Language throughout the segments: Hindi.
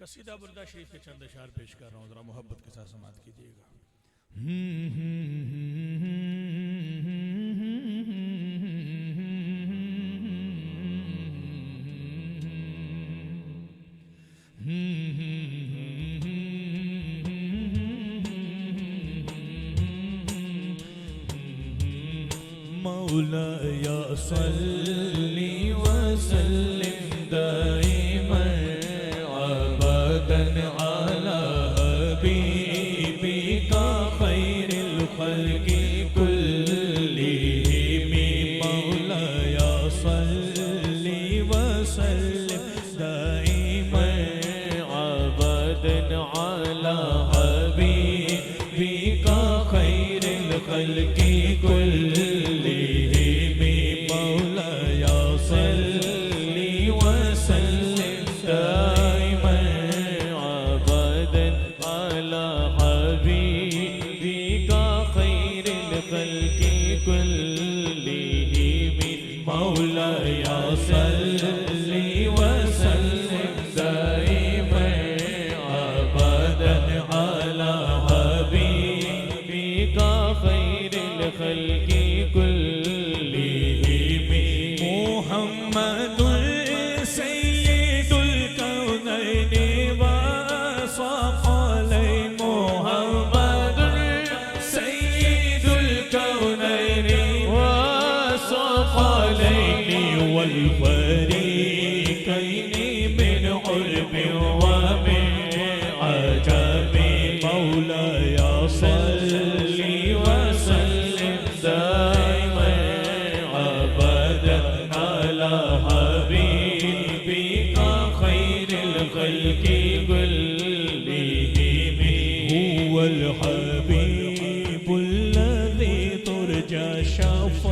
कसीदा बुर्दा शरीफ के चंद अशार पेश कर रहा हूँ, जरा मोहब्बत के साथ समाअत कीजिएगा। मौला या सल्ली व सल्लिम दाइमन अबदन अला हबीबिका खैरिल खल्क़ि कुल्लिहिम। मौला या सल्ली व सल्लिम दाइमन अबदन अला हबीबिका खैरिल खल्क़ि कुल्लिहिम। मौला या सल्ली व सल्लिम दाइमन अबदन अला हबीबिका खैरिल खल्क़ि कुल्लिहिम। मुहम्मदुल सय्यिदुल कौनैनि व सक़लैन। मुहम्मदुल सय्यिदुल कौनैनि व सक़लैन वल फरीक़ैन मिन उर्ब व मिन अजम। मौला या सल्ली व सल्लिम दाइमन अबदन अला हबीबिका खैरिल खल्क़ि कुल्लिहिम। हुवल हबीबुल लज़ी तुरजा शफ़ाअतुहु।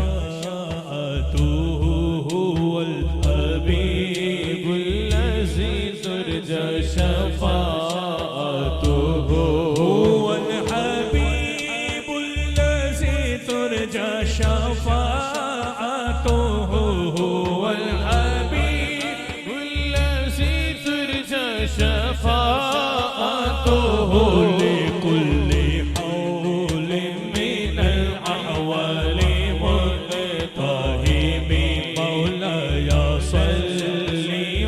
हुवल हबीबुल लज़ी तुरजा शफ़ाअतुहु। हुवल हबीबुल लज़ी तुरजा शफ़ाअतुहु। हुवल हबीबुल लज़ी तुरजा शफ़ाअतुहु। लिकुल्लि हौलिन मिनल अहवालि मुक़तहिम। मौला या सल्ली व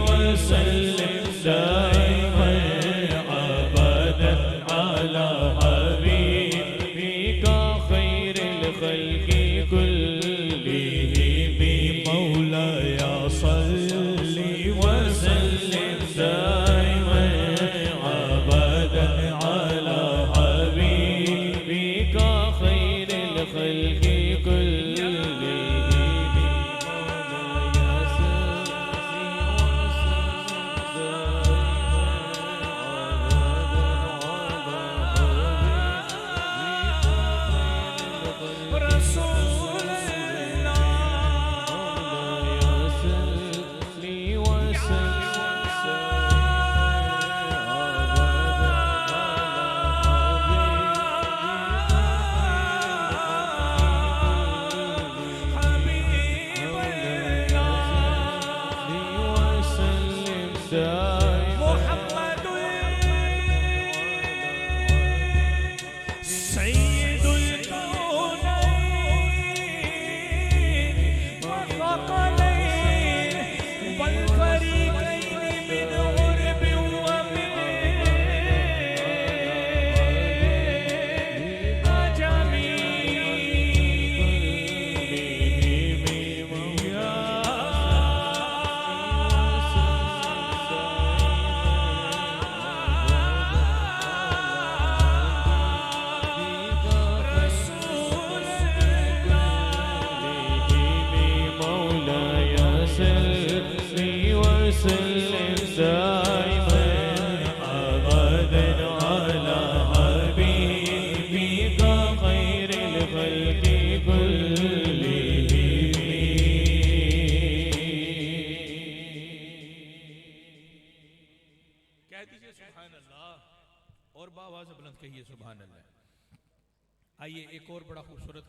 सल्लिम दाइमन अबदन अला हबीबिका खैरिल खल्क़ि कुल्लिहिम। मौला या सल्ली व सल्लिम दाइमन अबदन अला हबीबिका खैरिल खल्क़ि कुल्लिहिम। और बावाज़ बुलंद कहिए सुभान अल्लाह। आइए एक और बड़ा खूबसूरत